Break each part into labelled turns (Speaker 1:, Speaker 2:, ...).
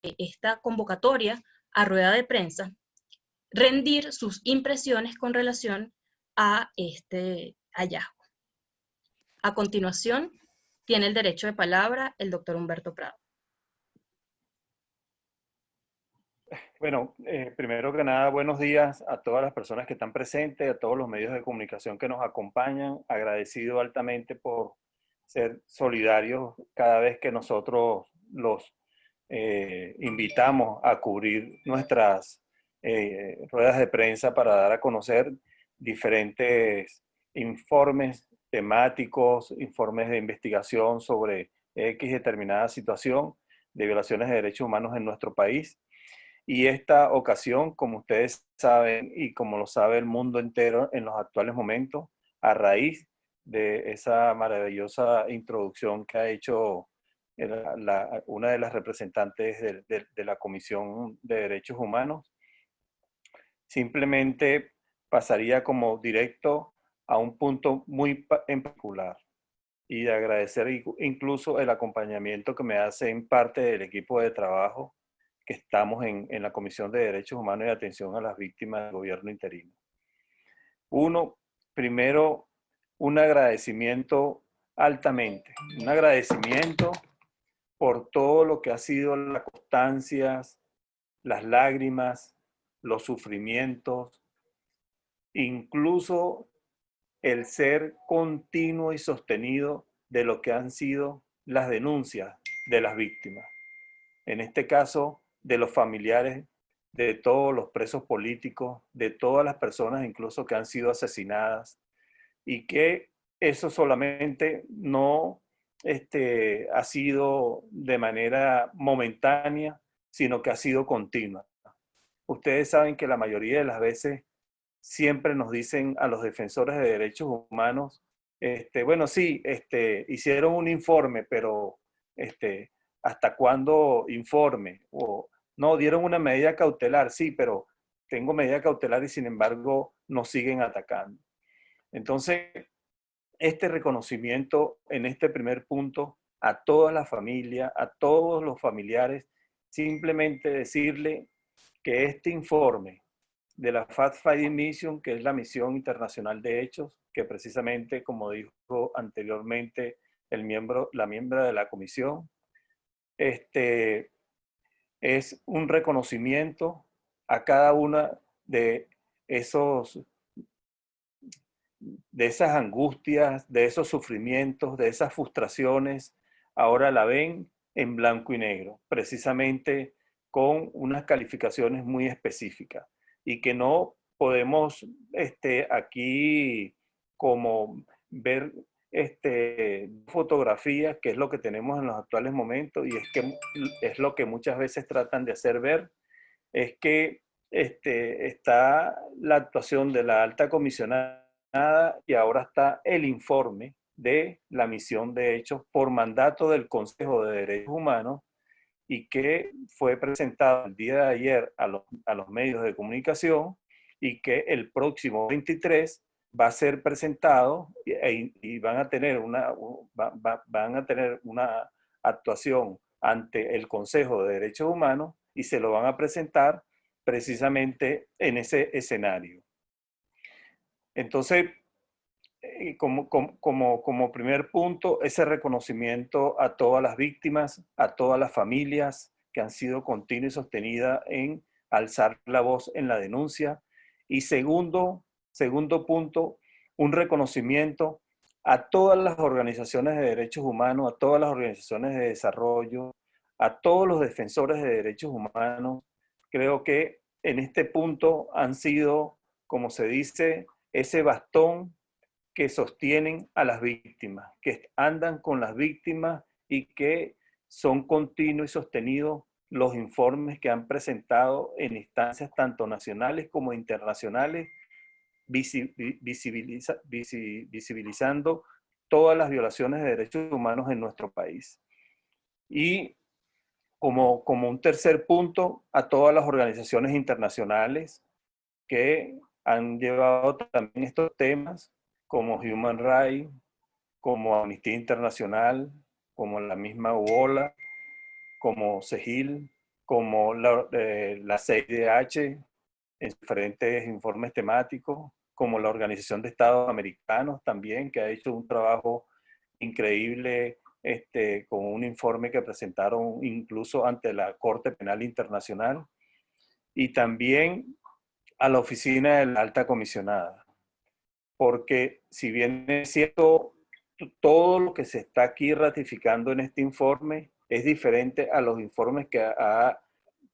Speaker 1: esta convocatoria a rueda de prensa, rendir sus impresiones con relación a este hallazgo. A continuación, tiene el derecho de palabra el doctor Humberto Prado.
Speaker 2: Bueno, primero que nada, buenos días a todas las personas que están presentes, a todos los medios de comunicación que nos acompañan. Agradecido altamente por ser solidarios cada vez que nosotros los invitamos a cubrir nuestras ruedas de prensa para dar a conocer diferentes informes temáticos, informes de investigación sobre X determinada situación de violaciones de derechos humanos en nuestro país. Y esta ocasión, como ustedes saben y como lo sabe el mundo entero en los actuales momentos, a raíz de esa maravillosa introducción que ha hecho una de las representantes de la Comisión de Derechos Humanos, simplemente pasaría como directo a un punto muy en particular y de agradecer incluso el acompañamiento que me hace en parte del equipo de trabajo que estamos en la Comisión de Derechos Humanos y Atención a las Víctimas del Gobierno Interino. Primero, un agradecimiento altamente, un agradecimiento por todo lo que ha sido las constancias, las lágrimas, los sufrimientos, incluso el ser continuo y sostenido de lo que han sido las denuncias de las víctimas. En este caso, de los familiares de todos los presos políticos, de todas las personas incluso que han sido asesinadas, y que eso solamente no ha sido de manera momentánea, sino que ha sido continua. Ustedes saben que la mayoría de las veces siempre nos dicen a los defensores de derechos humanos, bueno, sí, hicieron un informe, pero ¿hasta cuándo informe? O no, dieron una medida cautelar, sí, pero tengo medida cautelar y sin embargo nos siguen atacando. Entonces, este reconocimiento en este primer punto a toda la familia, a todos los familiares, simplemente decirle que este informe de la Fact-Finding Mission, que es la misión internacional de hechos, que precisamente, como dijo anteriormente la miembro de la comisión, es un reconocimiento a cada una de esas angustias, de esos sufrimientos, de esas frustraciones. Aquí la ven en blanco y negro, precisamente con unas calificaciones muy específicas y que no podemos aquí como ver fotografías, que es lo que tenemos en los actuales momentos, y es lo que muchas veces tratan de hacer ver, es que está la actuación de la alta comisionada y ahora está el informe de la misión de hechos por mandato del Consejo de Derechos Humanos y que fue presentado el día de ayer a los medios de comunicación y que el próximo 23 va a ser presentado y van a tener una actuación ante el Consejo de Derechos Humanos y se lo van a presentar precisamente en ese escenario. Entonces, como primer punto, ese reconocimiento a todas las víctimas, a todas las familias que han sido continuas y sostenidas en alzar la voz en la denuncia. Y segundo punto, un reconocimiento a todas las organizaciones de derechos humanos, a todas las organizaciones de desarrollo, a todos los defensores de derechos humanos. Creo que en este punto han sido, como se dice, ese bastón que sostienen a las víctimas, que andan con las víctimas y que son continuos y sostenidos los informes que han presentado en instancias tanto nacionales como internacionales, visibilizando todas las violaciones de derechos humanos en nuestro país. Y como un tercer punto, a todas las organizaciones internacionales que han llevado también estos temas, como Human Rights, como Amnistía Internacional, como la misma UOLA, como CEGIL, como la CIDH en diferentes informes temáticos, como la Organización de Estados Americanos también, que ha hecho un trabajo increíble con un informe que presentaron incluso ante la Corte Penal Internacional, y también a la Oficina de la Alta Comisionada. Porque si bien es cierto, todo lo que se está aquí ratificando en este informe es diferente a los informes que ha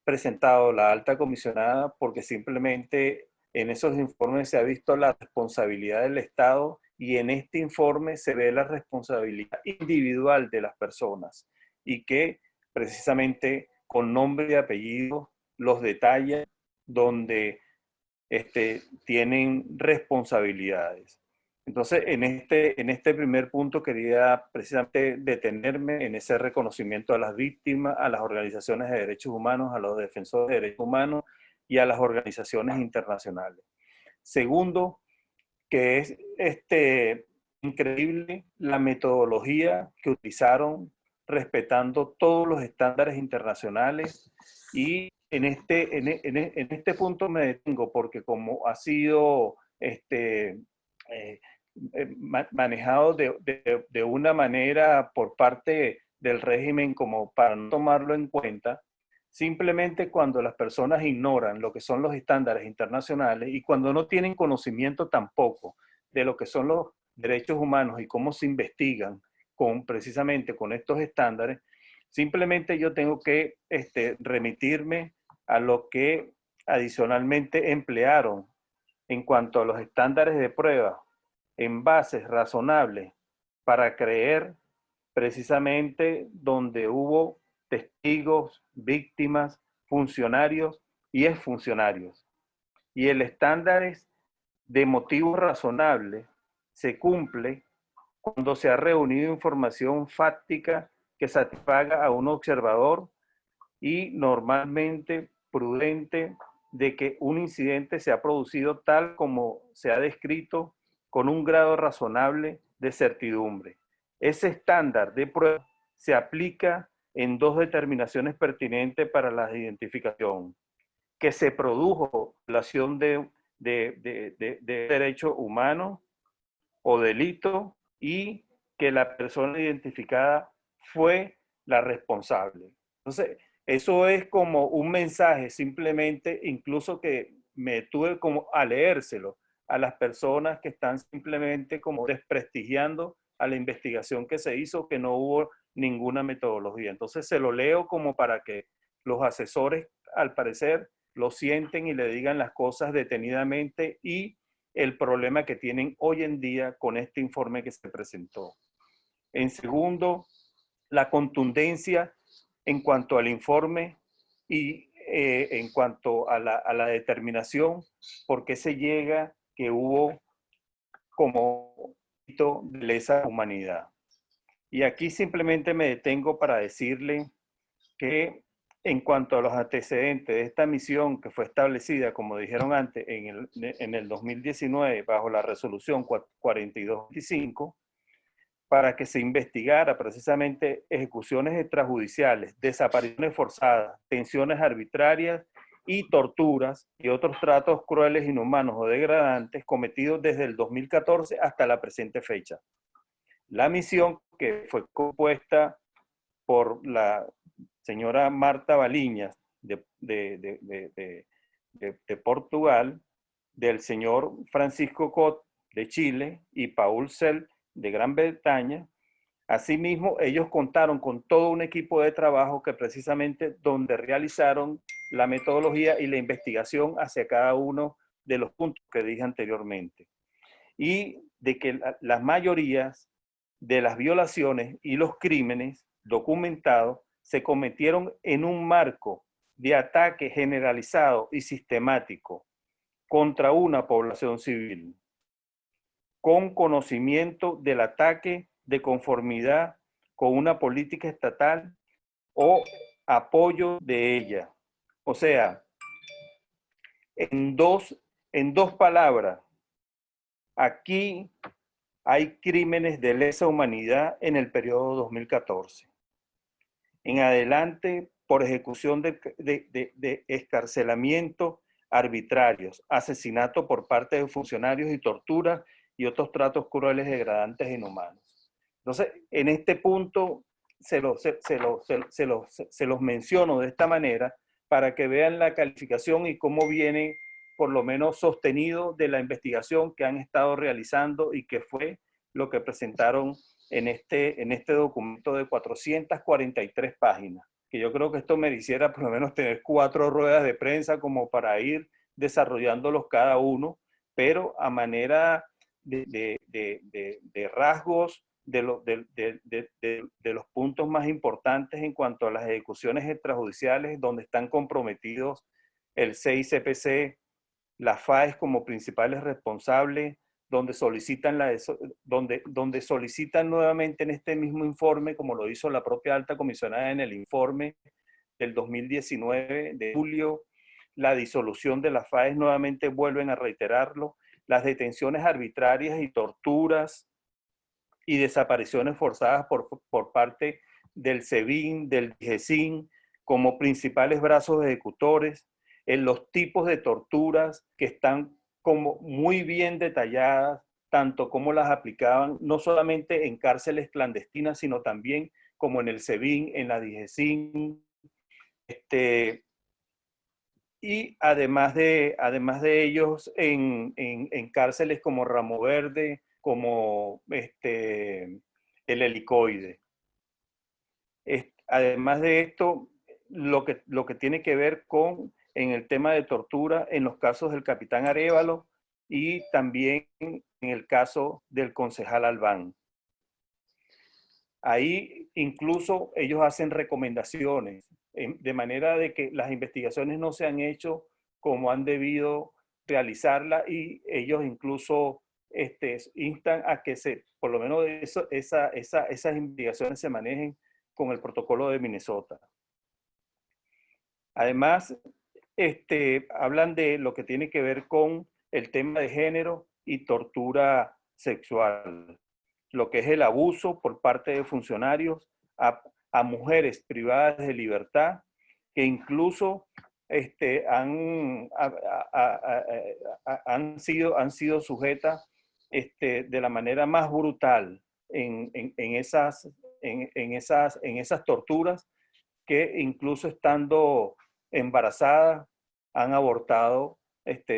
Speaker 2: presentado la Alta Comisionada, porque simplemente en esos informes se ha visto la responsabilidad del Estado y en este informe se ve la responsabilidad individual de las personas y que precisamente con nombre y apellido los detalla donde tienen responsabilidades. Entonces, en este primer punto quería precisamente detenerme en ese reconocimiento a las víctimas, a las organizaciones de derechos humanos, a los defensores de derechos humanos y a las organizaciones internacionales. Segundo, que es increíble la metodología que utilizaron respetando todos los estándares internacionales, y en este punto me detengo porque como ha sido manejado de una manera por parte del régimen como para no tomarlo en cuenta, simplemente cuando las personas ignoran lo que son los estándares internacionales y cuando no tienen conocimiento tampoco de lo que son los derechos humanos y cómo se investigan precisamente con estos estándares, simplemente yo tengo que remitirme a lo que adicionalmente emplearon en cuanto a los estándares de prueba en bases razonables para creer precisamente donde hubo testigos, víctimas, funcionarios y exfuncionarios. Y el estándar de motivos razonables se cumple cuando se ha reunido información fáctica que satisfaga a un observador y normalmente prudente de que un incidente se ha producido tal como se ha descrito con un grado razonable de certidumbre. Ese estándar de prueba se aplica en dos determinaciones pertinentes para la identificación: que se produjo violación de derecho humano o delito y que la persona identificada fue la responsable. Entonces, eso es como un mensaje simplemente, incluso que me tuve como a leérselo a las personas que están simplemente como desprestigiando a la investigación que se hizo, que no hubo ninguna metodología. Entonces se lo leo como para que los asesores, al parecer, lo sienten y le digan las cosas detenidamente y el problema que tienen hoy en día con este informe que se presentó. En segundo, la contundencia en cuanto al informe y en cuanto a la determinación por qué se llega que hubo como delito de lesa humanidad. Y aquí simplemente me detengo para decirle que en cuanto a los antecedentes de esta misión que fue establecida, como dijeron antes, en el 2019 bajo la resolución 4225, para que se investigara precisamente ejecuciones extrajudiciales, desapariciones forzadas, detenciones arbitrarias y torturas y otros tratos crueles, inhumanos o degradantes cometidos desde el 2014 hasta la presente fecha. La misión, que fue compuesta por la señora Marta Baliñas de Portugal, del señor Francisco Cot de Chile y Paul Cel de Gran Bretaña. Asimismo, ellos contaron con todo un equipo de trabajo que precisamente donde realizaron la metodología y la investigación hacia cada uno de los puntos que dije anteriormente. Y de que las mayorías de las violaciones y los crímenes documentados se cometieron en un marco de ataque generalizado y sistemático contra una población civil, con conocimiento del ataque de conformidad con una política estatal o apoyo de ella. O sea, en dos palabras, aquí hay crímenes de lesa humanidad en el periodo 2014. En adelante por ejecución de escarcelamiento arbitrarios, asesinato por parte de funcionarios y tortura y otros tratos crueles, degradantes e inhumanos. Entonces, en este punto se los menciono de esta manera para que vean la calificación y cómo viene por lo menos sostenido de la investigación que han estado realizando y que fue lo que presentaron en este documento de 443 páginas, que yo creo que esto mereciera por lo menos tener 4 ruedas de prensa como para ir desarrollándolos cada uno, pero a manera de rasgos de los puntos más importantes en cuanto a las ejecuciones extrajudiciales, donde están comprometidos el CICPC, las FAES como principales responsables, donde solicitan, donde solicitan nuevamente en este mismo informe, como lo hizo la propia alta comisionada en el informe del 2019 de julio, la disolución de las FAES, nuevamente vuelven a reiterarlo, las detenciones arbitrarias y torturas y desapariciones forzadas por parte del SEBIN, del DIGESIN, como principales brazos ejecutores, en los tipos de torturas que están como muy bien detalladas, tanto como las aplicaban, no solamente en cárceles clandestinas, sino también como en el SEBIN, en la DIGESIN, y además de ellos en cárceles como Ramo Verde, como el Helicoide. Además de esto, lo que tiene que ver con en el tema de tortura en los casos del capitán Arévalo y también en el caso del concejal Albán. Ahí incluso ellos hacen recomendaciones, de manera de que las investigaciones no se han hecho como han debido realizarla, y ellos incluso instan a que por lo menos esas investigaciones se manejen con el protocolo de Minnesota. Además, hablan de lo que tiene que ver con el tema de género y tortura sexual, lo que es el abuso por parte de funcionarios a mujeres privadas de libertad, que incluso han sido sujetas de la manera más brutal en esas torturas, que incluso estando embarazadas han abortado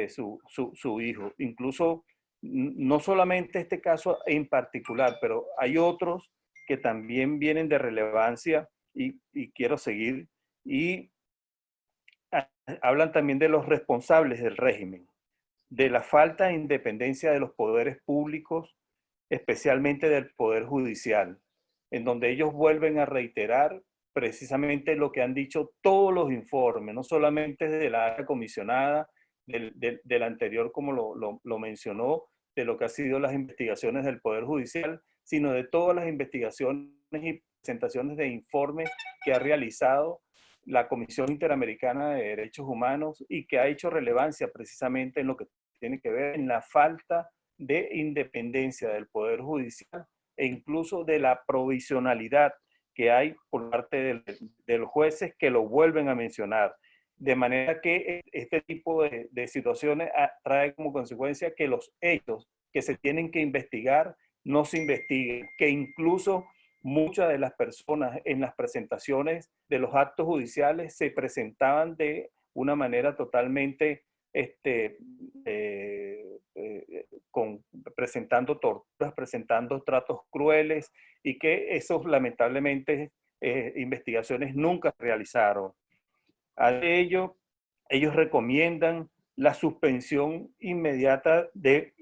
Speaker 2: su hijo. Incluso no solamente este caso en particular, pero hay otros que también vienen de relevancia y quiero seguir, y hablan también de los responsables del régimen, de la falta de independencia de los poderes públicos, especialmente del Poder Judicial, en donde ellos vuelven a reiterar precisamente lo que han dicho todos los informes, no solamente de la alta comisionada, del anterior, como lo mencionó, de lo que han sido las investigaciones del Poder Judicial, sino de todas las investigaciones y presentaciones de informes que ha realizado la Comisión Interamericana de Derechos Humanos, y que ha hecho relevancia precisamente en lo que tiene que ver en la falta de independencia del Poder Judicial e incluso de la provisionalidad que hay por parte de los jueces, que lo vuelven a mencionar. De manera que este tipo de situaciones trae como consecuencia que los hechos que se tienen que investigar no se investiguen, que incluso muchas de las personas en las presentaciones de los actos judiciales se presentaban de una manera totalmente presentando torturas, presentando tratos crueles, y que esos lamentablemente investigaciones nunca se realizaron. A ello, ellos recomiendan la suspensión inmediata de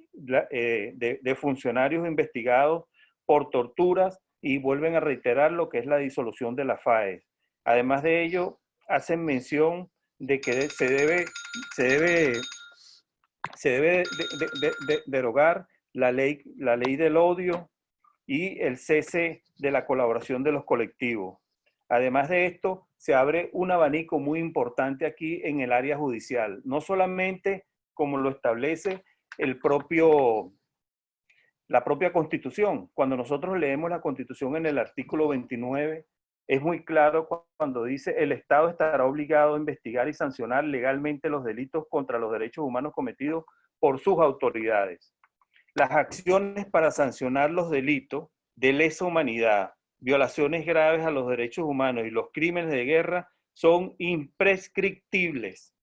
Speaker 2: funcionarios investigados por torturas, y vuelven a reiterar lo que es la disolución de la FAES. Además de ello, hacen mención de que se debe derogar la ley del odio y el cese de la colaboración de los colectivos. Además de esto, se abre un abanico muy importante aquí en el área judicial, no solamente como lo establece la propia Constitución. Cuando nosotros leemos la Constitución en el artículo 29, es muy claro cuando dice: el Estado estará obligado a investigar y sancionar legalmente los delitos contra los derechos humanos cometidos por sus autoridades. Las acciones para sancionar los delitos de lesa humanidad, violaciones graves a los derechos humanos y los crímenes de guerra son imprescriptibles.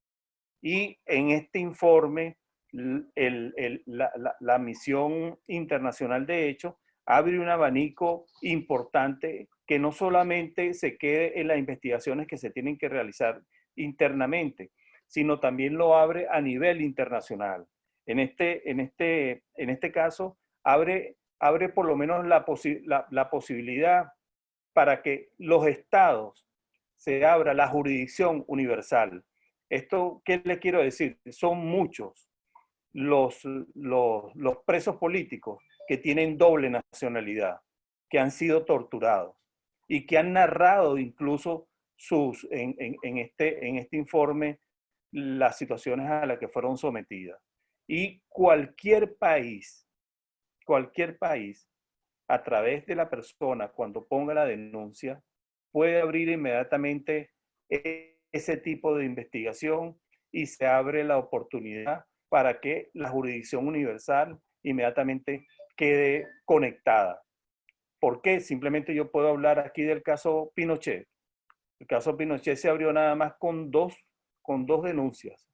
Speaker 2: Y en este informe, la misión internacional de hechos abre un abanico importante que no solamente se quede en las investigaciones que se tienen que realizar internamente, sino también lo abre a nivel internacional. En este caso, abre por lo menos la posibilidad para que los estados se abra la jurisdicción universal. ¿Esto qué le quiero decir? Son muchos los presos políticos que tienen doble nacionalidad, que han sido torturados y que han narrado incluso en este informe las situaciones a las que fueron sometidas. Y cualquier país, a través de la persona, cuando ponga la denuncia, puede abrir inmediatamente ese tipo de investigación y se abre la oportunidad para que la jurisdicción universal inmediatamente quede conectada. ¿Por qué? Simplemente yo puedo hablar aquí del caso Pinochet. El caso Pinochet se abrió nada más con dos denuncias.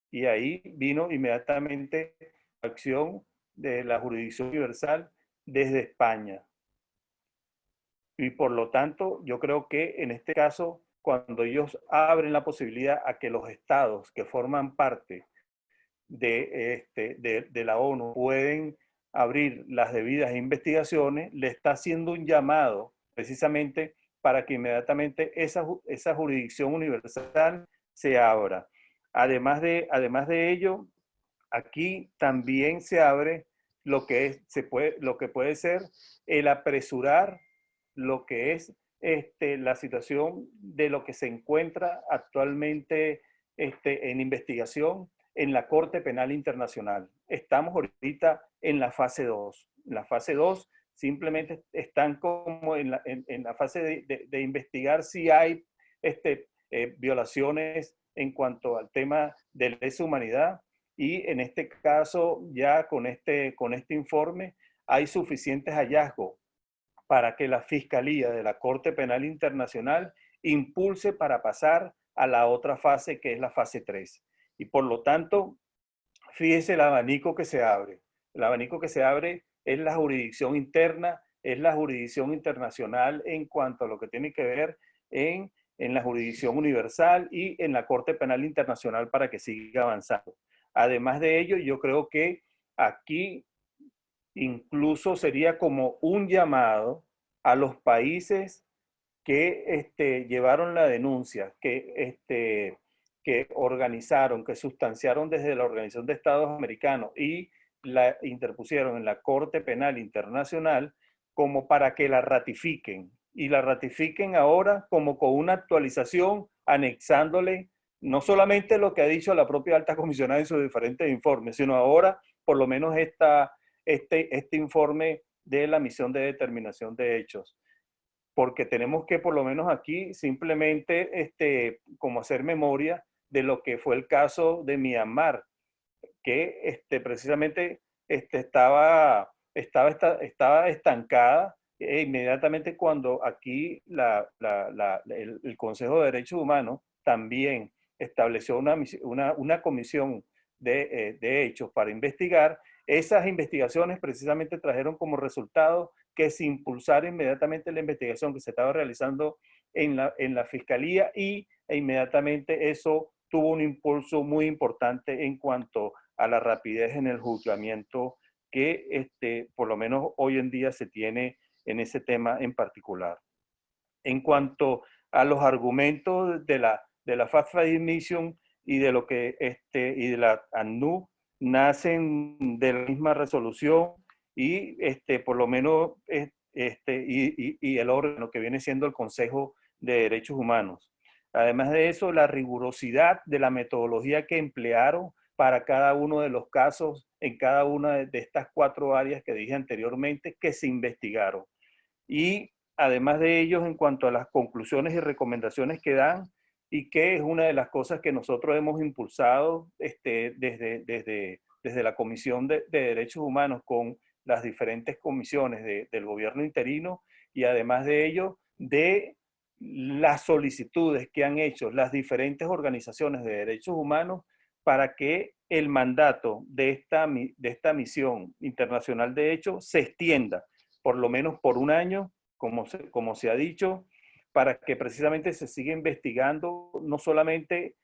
Speaker 2: Y ahí vino inmediatamente la acción de la jurisdicción universal desde España. Y por lo tanto, yo creo que en este caso, cuando ellos abren la posibilidad a que los estados que forman parte de la ONU pueden abrir las debidas investigaciones, le está haciendo un llamado precisamente para que inmediatamente esa jurisdicción universal se abra. Además de ello, aquí también se abre lo que puede ser el apresurar lo que es la situación de lo que se encuentra actualmente en investigación en la Corte Penal Internacional. Estamos ahorita en la fase 2. En la fase 2 simplemente están como en la fase de investigar si hay violaciones en cuanto al tema de lesa humanidad, y en este caso ya con este informe hay suficientes hallazgos para que la Fiscalía de la Corte Penal Internacional impulse para pasar a la otra fase, que es la fase 3. Y por lo tanto, fíjese el abanico que se abre. El abanico que se abre es la jurisdicción interna, es la jurisdicción internacional en cuanto a lo que tiene que ver en la jurisdicción universal y en la Corte Penal Internacional para que siga avanzando. Además de ello, yo creo que aquí incluso sería como un llamado a los países que llevaron la denuncia, que organizaron, que sustanciaron desde la Organización de Estados Americanos y la interpusieron en la Corte Penal Internacional, como para que la ratifiquen. Y la ratifiquen ahora como con una actualización, anexándole no solamente lo que ha dicho la propia alta comisionada en sus diferentes informes, sino ahora por lo menos este informe de la misión de determinación de hechos. Porque tenemos que por lo menos aquí simplemente como hacer memoria de lo que fue el caso de Myanmar, que precisamente estaba estancada inmediatamente cuando aquí el Consejo de Derechos Humanos también estableció una comisión de hechos para investigar. Esas investigaciones precisamente trajeron como resultado que se impulsara inmediatamente la investigación que se estaba realizando en la Fiscalía, e inmediatamente eso tuvo un impulso muy importante en cuanto a la rapidez en el juzgamiento que por lo menos hoy en día se tiene en ese tema en particular. En cuanto a los argumentos de la Fast Track Mission y de lo que y de la ACNUR, nacen de la misma resolución y por lo menos y el órgano que viene siendo el Consejo de Derechos Humanos. Además de eso, la rigurosidad de la metodología que emplearon para cada uno de los casos en cada una de estas 4 áreas que dije anteriormente que se investigaron. Y además de ellos, en cuanto a las conclusiones y recomendaciones que dan, y que es una de las cosas que nosotros hemos impulsado desde la Comisión de Derechos Humanos con las diferentes comisiones del gobierno interino, y además de ello, de las solicitudes que han hecho las diferentes organizaciones de derechos humanos para que el mandato de esta misión internacional de hecho se extienda por lo menos por un año, como se ha dicho, para que precisamente se siga investigando no solamente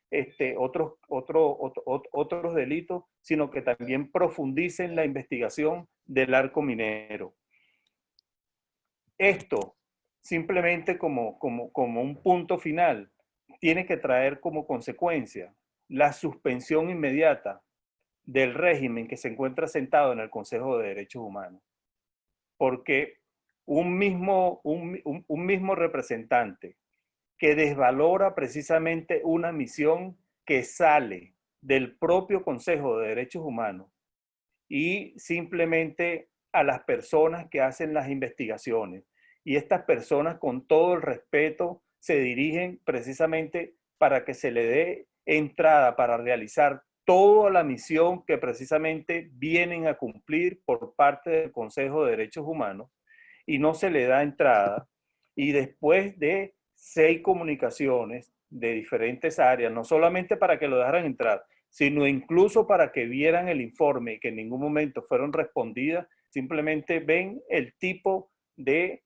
Speaker 2: otros delitos, sino que también profundicen la investigación del arco minero. Esto, simplemente como un punto final, tiene que traer como consecuencia la suspensión inmediata del régimen que se encuentra sentado en el Consejo de Derechos Humanos. Porque un mismo representante que desvalora precisamente una misión que sale del propio Consejo de Derechos Humanos y simplemente a las personas que hacen las investigaciones. Y estas personas, con todo el respeto, se dirigen precisamente para que se le dé entrada para realizar toda la misión que precisamente vienen a cumplir por parte del Consejo de Derechos Humanos, y no se le da entrada. Y después de 6 comunicaciones de diferentes áreas, no solamente para que lo dejaran entrar, sino incluso para que vieran el informe y que en ningún momento fueron respondidas, simplemente ven el tipo de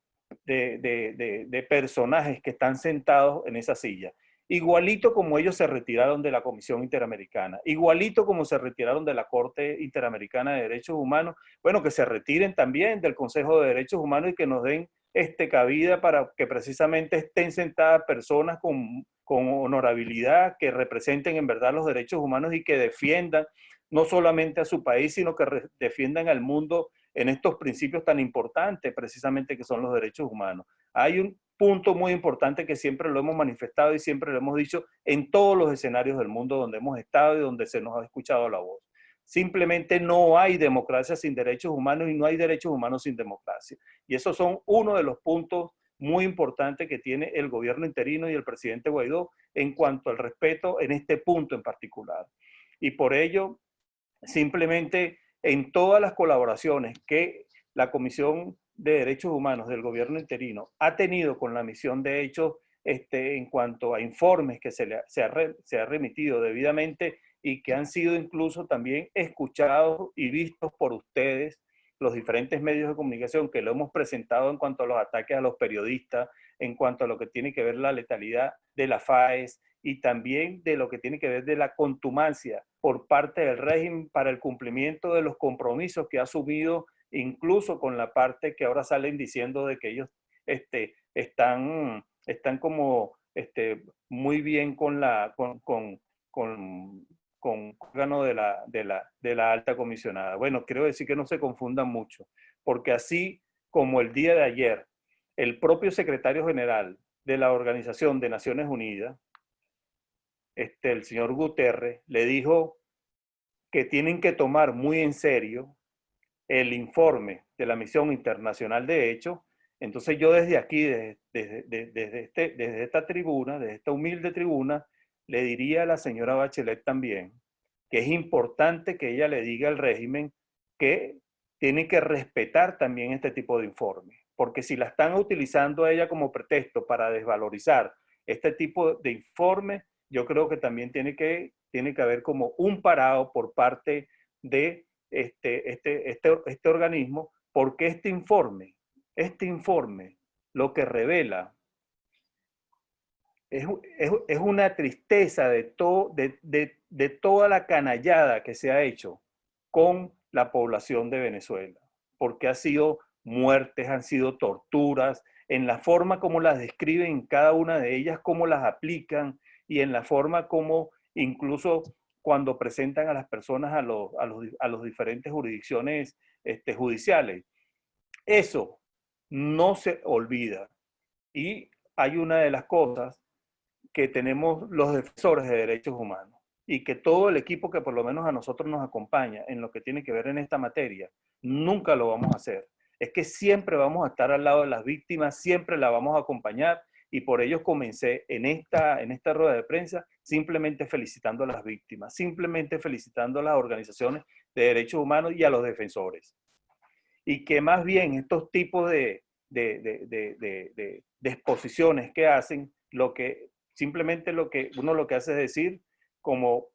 Speaker 2: personajes que están sentados en esa silla. Igualito como ellos se retiraron de la Comisión Interamericana, igualito como se retiraron de la Corte Interamericana de Derechos Humanos, bueno, que se retiren también del Consejo de Derechos Humanos y que nos den cabida para que precisamente estén sentadas personas con honorabilidad, que representen en verdad los derechos humanos y que defiendan no solamente a su país, sino que defiendan al mundo en estos principios tan importantes, precisamente que son los derechos humanos. Hay un punto muy importante que siempre lo hemos manifestado y siempre lo hemos dicho en todos los escenarios del mundo donde hemos estado y donde se nos ha escuchado la voz. Simplemente no hay democracia sin derechos humanos y no hay derechos humanos sin democracia. Y esos son uno de los puntos muy importantes que tiene el gobierno interino y el presidente Guaidó en cuanto al respeto en este punto en particular. Y por ello, simplemente en todas las colaboraciones que la Comisión de Derechos Humanos del gobierno interino ha tenido con la misión de hechos en cuanto a informes que se ha remitido debidamente y que han sido incluso también escuchados y vistos por ustedes, los diferentes medios de comunicación que lo hemos presentado en cuanto a los ataques a los periodistas, en cuanto a lo que tiene que ver la letalidad de la FAES y también de lo que tiene que ver de la contumacia por parte del régimen para el cumplimiento de los compromisos que ha asumido, incluso con la parte que ahora salen diciendo de que ellos están como muy bien con órgano de la alta comisionada. Bueno, quiero decir que no se confundan mucho, porque así como el día de ayer, el propio secretario general de la Organización de Naciones Unidas, el señor Guterres, le dijo que tienen que tomar muy en serio el informe de la Misión Internacional de Hechos. Entonces yo desde aquí, desde esta tribuna, desde esta humilde tribuna, le diría a la señora Bachelet también que es importante que ella le diga al régimen que tiene que respetar también este tipo de informes, porque si la están utilizando a ella como pretexto para desvalorizar este tipo de informes, yo creo que también tiene que haber como un parado por parte de este organismo, porque este informe lo que revela es una tristeza de toda la canallada que se ha hecho con la población de Venezuela, porque ha sido muertes, han sido torturas, en la forma como las describen cada una de ellas, cómo las aplican y en la forma como incluso cuando presentan a las personas a los diferentes jurisdicciones judiciales. Eso no se olvida. Y hay una de las cosas que tenemos los defensores de derechos humanos y que todo el equipo que por lo menos a nosotros nos acompaña en lo que tiene que ver en esta materia, nunca lo vamos a hacer. es que siempre vamos a estar al lado de las víctimas, siempre las vamos a acompañar, y por ello comencé en esta rueda de prensa simplemente felicitando a las víctimas, simplemente felicitando a las organizaciones de derechos humanos y a los defensores. Y que más bien estos tipos de exposiciones que hacen, simplemente lo que hace es decir, como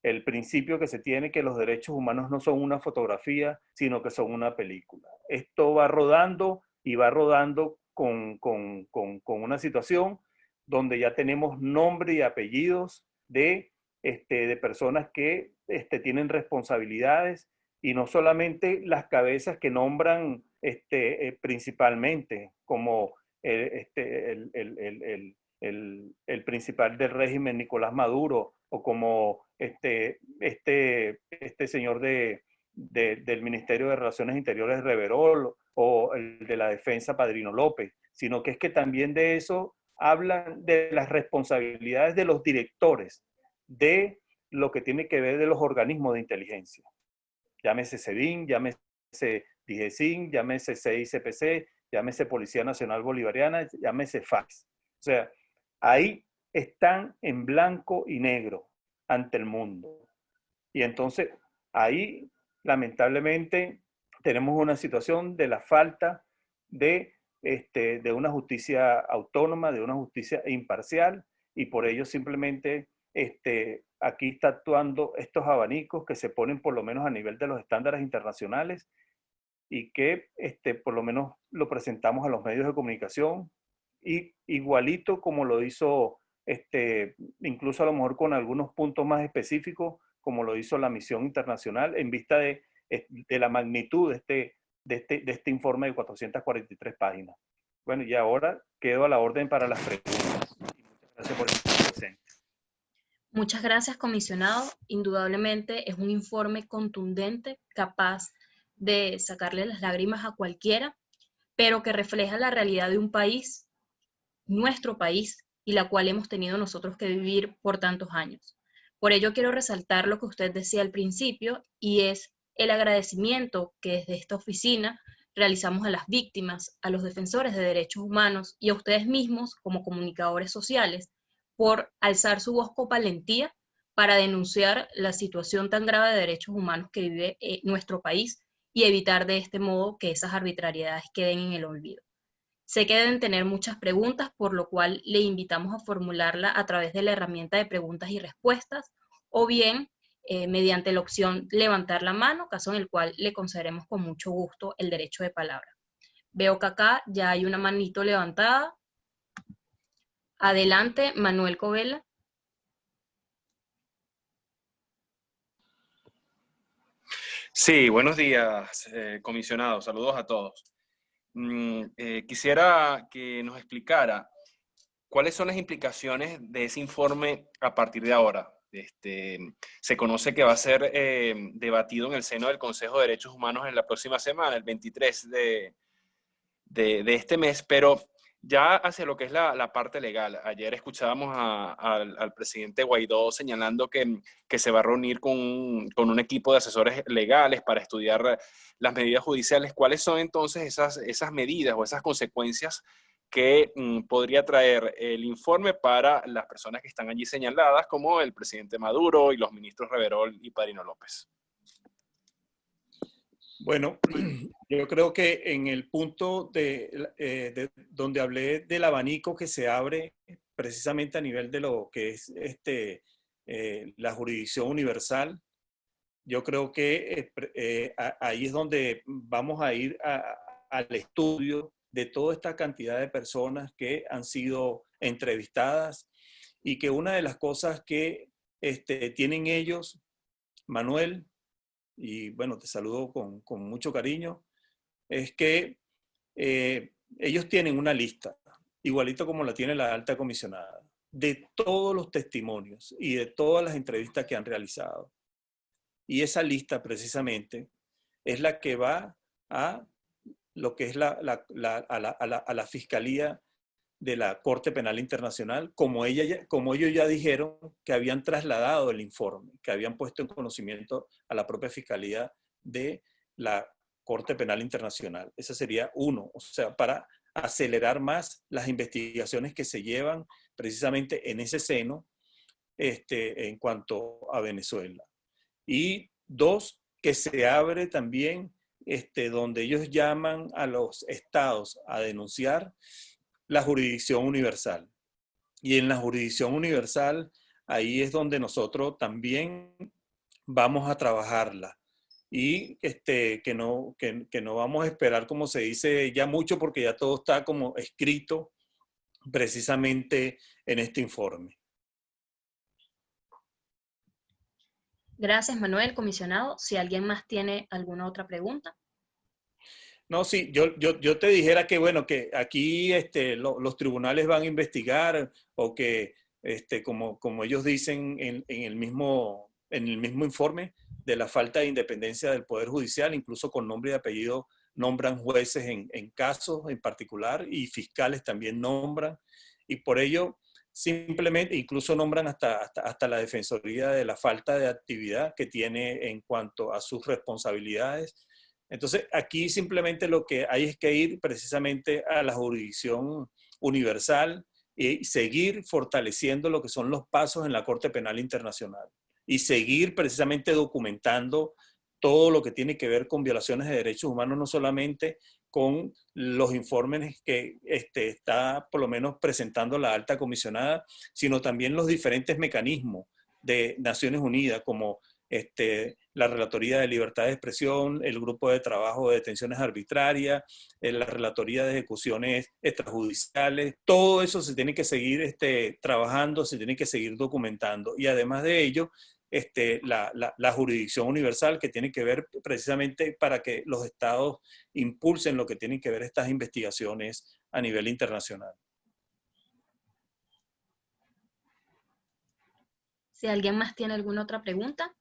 Speaker 2: el principio que se tiene, que los derechos humanos no son una fotografía, sino que son una película. Esto va rodando y va rodando con una situación donde ya tenemos nombre y apellidos de personas que tienen responsabilidades, y no solamente las cabezas que nombran principalmente, como el principal del régimen, Nicolás Maduro, o como este señor del Ministerio de Relaciones Interiores, Reverol, o el de la Defensa, Padrino López, sino que es que también de eso hablan de las responsabilidades de los directores, de lo que tiene que ver de los organismos de inteligencia. Llámese SEBIN, llámese DIGESIN, llámese CICPC, llámese Policía Nacional Bolivariana, llámese FACS. O sea, ahí están en blanco y negro ante el mundo. Y entonces ahí, lamentablemente, tenemos una situación de la falta de una justicia autónoma, de una justicia imparcial, y por ello simplemente aquí está actuando estos abanicos que se ponen por lo menos a nivel de los estándares internacionales, y que por lo menos lo presentamos a los medios de comunicación, y igualito como lo hizo, incluso a lo mejor con algunos puntos más específicos, como lo hizo la misión internacional, en vista de la magnitud de este informe de 443 páginas. Bueno, y ahora quedo a la orden para las preguntas. Muchas gracias por estar presente.
Speaker 1: Muchas gracias, comisionado. Indudablemente es un informe contundente, capaz de sacarle las lágrimas a cualquiera, pero que refleja la realidad de un país, nuestro país, y la cual hemos tenido nosotros que vivir por tantos años. Por ello quiero resaltar lo que usted decía al principio, y es el agradecimiento que desde esta oficina realizamos a las víctimas, a los defensores de derechos humanos y a ustedes mismos como comunicadores sociales por alzar su voz con valentía para denunciar la situación tan grave de derechos humanos que vive nuestro país, y evitar de este modo que esas arbitrariedades queden en el olvido. Sé que deben tener muchas preguntas, por lo cual le invitamos a formularla a través de la herramienta de preguntas y respuestas, o bien mediante la opción levantar la mano, caso en el cual le concederemos con mucho gusto el derecho de palabra. Veo que acá ya hay una manito levantada. Adelante, Manuel Covela.
Speaker 3: Sí, buenos días, comisionado. Saludos a todos. Quisiera que nos explicara cuáles son las implicaciones de ese informe a partir de ahora. Se conoce que va a ser debatido en el seno del Consejo de Derechos Humanos en la próxima semana, el 23 de este mes, pero ya hacia lo que es la parte legal. Ayer escuchábamos al presidente Guaidó señalando que se va a reunir con un equipo de asesores legales para estudiar las medidas judiciales. ¿Cuáles son entonces esas medidas o esas consecuencias que podría traer el informe para las personas que están allí señaladas, como el presidente Maduro y los ministros Reverol y Padrino López?
Speaker 2: Bueno, yo creo que en el punto donde hablé del abanico que se abre precisamente a nivel de lo que es la jurisdicción universal, yo creo que ahí es donde vamos a ir al estudio de toda esta cantidad de personas que han sido entrevistadas, y que una de las cosas que tienen ellos, Manuel, y bueno, te saludo con mucho cariño, es que ellos tienen una lista, igualito como la tiene la alta comisionada, de todos los testimonios y de todas las entrevistas que han realizado. Y esa lista precisamente es la que va a lo que es a la Fiscalía de la Corte Penal Internacional, como ellos ya dijeron que habían trasladado el informe, que habían puesto en conocimiento a la propia Fiscalía de la Corte Penal Internacional. Ese sería uno, o sea, para acelerar más las investigaciones que se llevan precisamente en ese seno en cuanto a Venezuela. Y dos, que se abre también donde ellos llaman a los estados a denunciar la jurisdicción universal. Y en la jurisdicción universal, ahí es donde nosotros también vamos a trabajarla. Y que no vamos a esperar, como se dice ya mucho, porque ya todo está como escrito precisamente en este informe.
Speaker 1: Gracias, Manuel, comisionado. Si alguien más tiene alguna otra pregunta.
Speaker 2: No, sí, yo te dijera que, bueno, que aquí los tribunales van a investigar o que, como ellos dicen en el mismo informe, de la falta de independencia del Poder Judicial, incluso con nombre y apellido nombran jueces en casos en particular y fiscales también nombran. Y por ello, simplemente, incluso nombran hasta la Defensoría de la falta de actividad que tiene en cuanto a sus responsabilidades. Entonces, aquí simplemente lo que hay es que ir precisamente a la jurisdicción universal y seguir fortaleciendo lo que son los pasos en la Corte Penal Internacional y seguir precisamente documentando todo lo que tiene que ver con violaciones de derechos humanos, no solamente con los informes que está por lo menos presentando la alta comisionada, sino también los diferentes mecanismos de Naciones Unidas, como la Relatoría de Libertad de Expresión, el Grupo de Trabajo de Detenciones Arbitrarias, la Relatoría de Ejecuciones Extrajudiciales. Todo eso se tiene que seguir trabajando, se tiene que seguir documentando. Y además de ello, la jurisdicción universal, que tiene que ver precisamente para que los estados impulsen lo que tienen que ver estas investigaciones a nivel internacional.
Speaker 1: Si alguien más tiene alguna otra pregunta.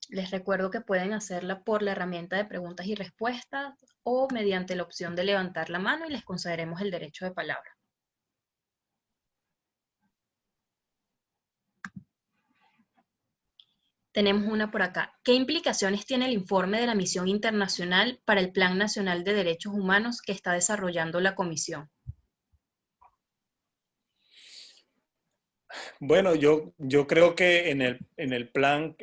Speaker 1: Les recuerdo que pueden hacerla por la herramienta de preguntas y respuestas o mediante la opción de levantar la mano y les concederemos el derecho de palabra. Tenemos una por acá. ¿Qué implicaciones tiene el informe de la misión internacional para el Plan Nacional de Derechos Humanos que está desarrollando la Comisión?
Speaker 2: Bueno, yo creo que en el plan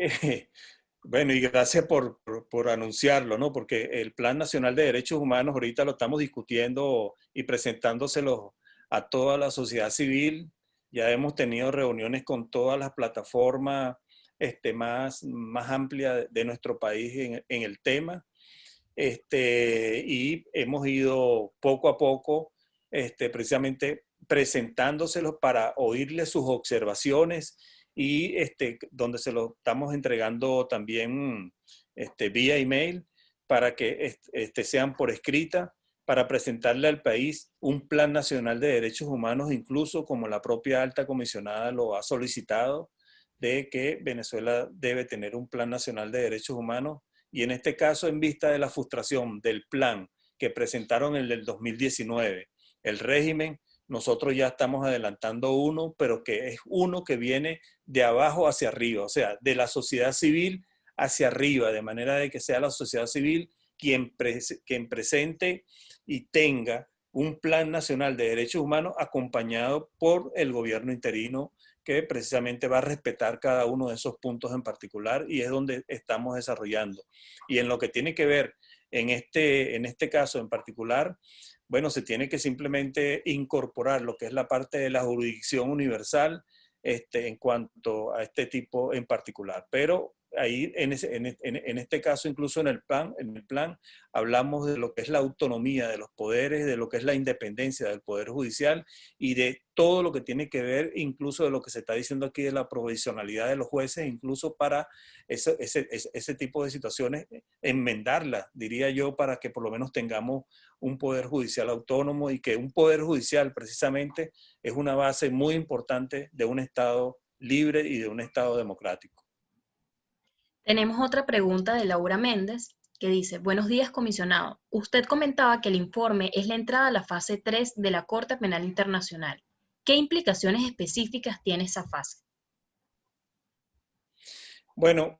Speaker 2: bueno, y gracias por anunciarlo, ¿no? Porque el Plan Nacional de Derechos Humanos ahorita lo estamos discutiendo y presentándoselo a toda la sociedad civil. Ya hemos tenido reuniones con todas las plataformas más amplias de nuestro país en el tema. Y hemos ido poco a poco precisamente presentándoselos para oírle sus observaciones y donde se lo estamos entregando también vía email para que sean por escrita, para presentarle al país un plan nacional de derechos humanos, incluso como la propia alta comisionada lo ha solicitado, de que Venezuela debe tener un plan nacional de derechos humanos. Y en este caso, en vista de la frustración del plan que presentaron en el 2019, el régimen, nosotros ya estamos adelantando uno, pero que es uno que viene de abajo hacia arriba, o sea, de la sociedad civil hacia arriba, de manera de que sea la sociedad civil quien presente y tenga un plan nacional de derechos humanos acompañado por el gobierno interino, que precisamente va a respetar cada uno de esos puntos en particular, y es donde estamos desarrollando. Y en lo que tiene que ver en este caso en particular, bueno, se tiene que simplemente incorporar lo que es la parte de la jurisdicción universal en cuanto a este tipo en particular. Pero ahí, en este caso, incluso en el plan, hablamos de lo que es la autonomía de los poderes, de lo que es la independencia del Poder Judicial y de todo lo que tiene que ver, incluso de lo que se está diciendo aquí de la provisionalidad de los jueces, incluso para ese tipo de situaciones, enmendarlas, diría yo, para que por lo menos tengamos un Poder Judicial autónomo, y que un Poder Judicial precisamente es una base muy importante de un Estado libre y de un Estado democrático.
Speaker 1: Tenemos otra pregunta de Laura Méndez que dice: buenos días, comisionado. Usted comentaba que el informe es la entrada a la fase 3 de la Corte Penal Internacional. ¿Qué implicaciones específicas tiene esa fase?
Speaker 2: Bueno,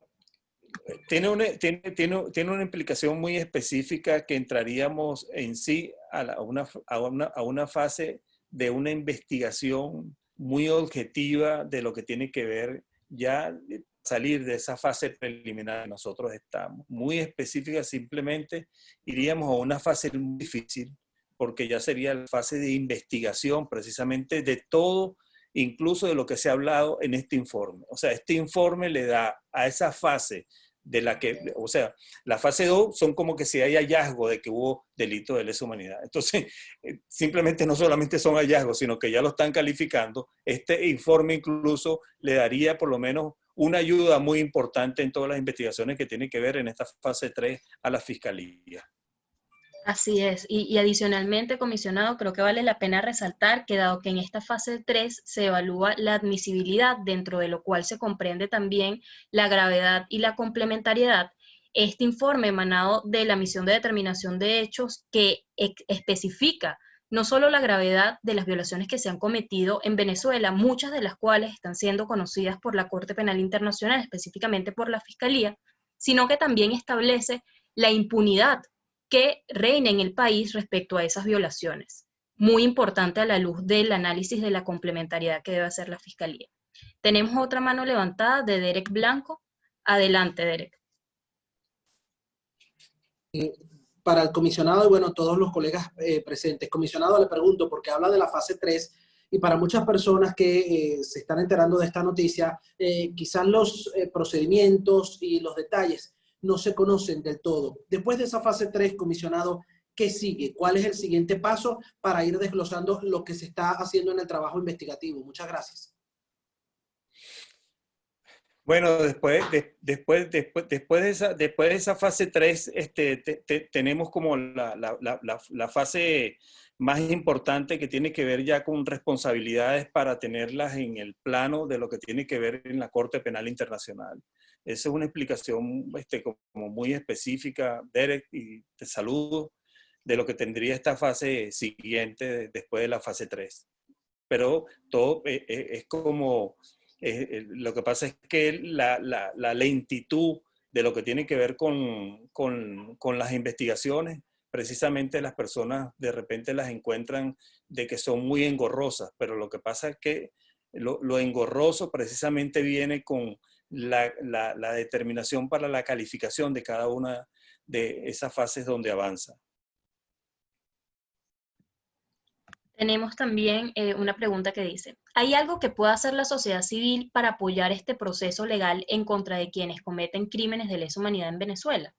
Speaker 2: tiene una implicación muy específica que entraríamos en sí a una fase de una investigación muy objetiva de lo que tiene que ver ya salir de esa fase preliminar que nosotros estamos. Muy específica, simplemente iríamos a una fase muy difícil, porque ya sería la fase de investigación precisamente de todo, incluso de lo que se ha hablado en este informe. O sea, este informe le da a esa fase de la que, o sea, la fase 2 son como que si hay hallazgo de que hubo delito de lesa humanidad. Entonces, simplemente no solamente son hallazgos, sino que ya lo están calificando. Este informe incluso le daría por lo menos una ayuda muy importante en todas las investigaciones que tienen que ver en esta fase 3 a la Fiscalía.
Speaker 1: Así es. Y adicionalmente, comisionado, creo que vale la pena resaltar que dado que en esta fase 3 se evalúa la admisibilidad, dentro de lo cual se comprende también la gravedad y la complementariedad, este informe emanado de la misión de determinación de hechos que especifica no solo la gravedad de las violaciones que se han cometido en Venezuela, muchas de las cuales están siendo conocidas por la Corte Penal Internacional, específicamente por la Fiscalía, sino que también establece la impunidad que reina en el país respecto a esas violaciones. Muy importante a la luz del análisis de la complementariedad que debe hacer la Fiscalía. Tenemos otra mano levantada de Derek Blanco. Adelante, Derek.
Speaker 4: Para el comisionado y bueno, todos los colegas presentes. Comisionado, le pregunto, porque habla de la fase 3 y para muchas personas que se están enterando de esta noticia, quizás los procedimientos y los detalles no se conocen del todo. Después de esa fase 3, comisionado, ¿qué sigue? ¿Cuál es el siguiente paso para ir desglosando lo que se está haciendo en el trabajo investigativo? Muchas gracias.
Speaker 2: Bueno, después de esa fase 3, tenemos como la fase más importante que tiene que ver ya con responsabilidades para tenerlas en el plano de lo que tiene que ver en la Corte Penal Internacional. Esa es una explicación como muy específica, Derek, y te saludo, de lo que tendría esta fase siguiente después de la fase 3. Pero todo es como... lo que pasa es que la lentitud de lo que tiene que ver con las investigaciones, precisamente las personas de repente las encuentran de que son muy engorrosas, pero lo que pasa es que lo engorroso precisamente viene con la determinación para la calificación de cada una de esas fases donde avanza.
Speaker 1: Tenemos también una pregunta que dice, ¿hay algo que pueda hacer la sociedad civil para apoyar este proceso legal en contra de quienes cometen crímenes de lesa humanidad en Venezuela?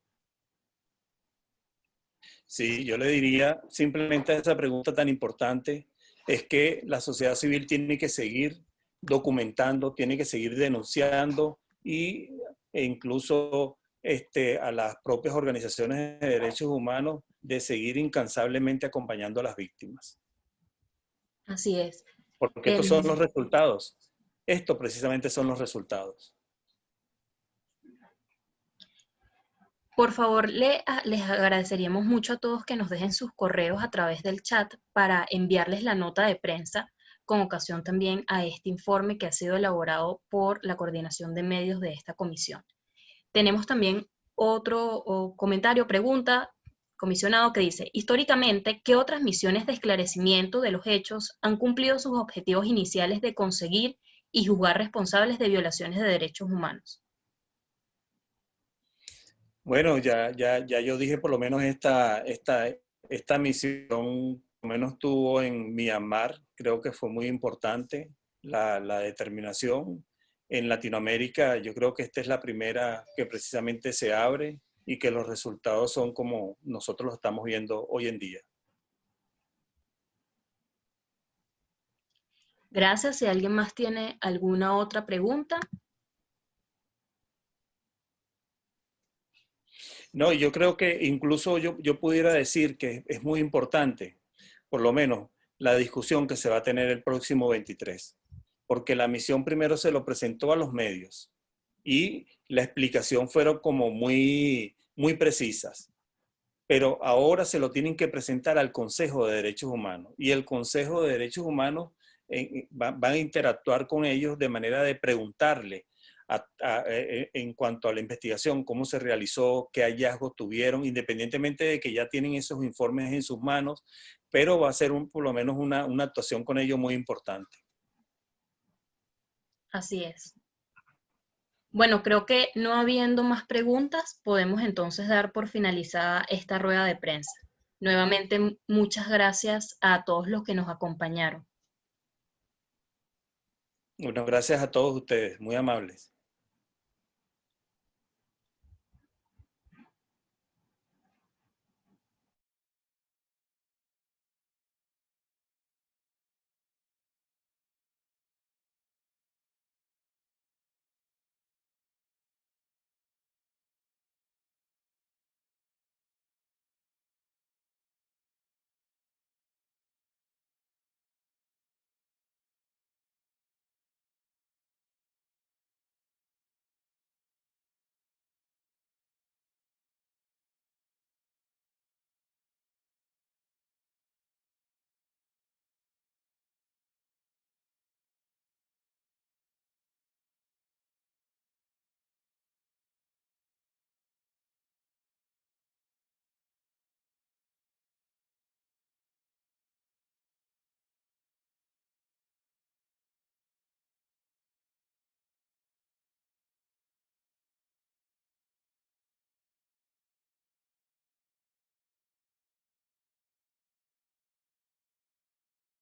Speaker 2: Sí, yo le diría simplemente a esa pregunta tan importante, es que la sociedad civil tiene que seguir documentando, tiene que seguir denunciando e incluso a las propias organizaciones de derechos humanos de seguir incansablemente acompañando a las víctimas.
Speaker 1: Así es.
Speaker 2: Porque estos son los resultados. Estos precisamente son los resultados.
Speaker 1: Por favor, les agradeceríamos mucho a todos que nos dejen sus correos a través del chat para enviarles la nota de prensa con ocasión también a este informe que ha sido elaborado por la coordinación de medios de esta comisión. Tenemos también otro comentario, pregunta, comisionado, que dice, históricamente, ¿qué otras misiones de esclarecimiento de los hechos han cumplido sus objetivos iniciales de conseguir y juzgar responsables de violaciones de derechos humanos?
Speaker 2: Bueno, ya yo dije por lo menos esta misión, por lo menos estuvo en Myanmar, creo que fue muy importante la determinación. En Latinoamérica yo creo que esta es la primera que precisamente se abre y que los resultados son como nosotros los estamos viendo hoy en día.
Speaker 1: Gracias. Si alguien más tiene alguna otra pregunta.
Speaker 2: No, yo creo que incluso yo pudiera decir que es muy importante, por lo menos, la discusión que se va a tener el próximo 23, porque la misión primero se lo presentó a los medios y la explicación fueron como muy precisas, pero ahora se lo tienen que presentar al Consejo de Derechos Humanos y el Consejo de Derechos Humanos van a interactuar con ellos de manera de preguntarle en cuanto a la investigación, cómo se realizó, qué hallazgos tuvieron, independientemente de que ya tienen esos informes en sus manos, pero va a ser por lo menos una actuación con ellos muy importante.
Speaker 1: Así es. Bueno, creo que no habiendo más preguntas, podemos entonces dar por finalizada esta rueda de prensa. Nuevamente, muchas gracias a todos los que nos acompañaron.
Speaker 2: Bueno, gracias a todos ustedes, muy amables.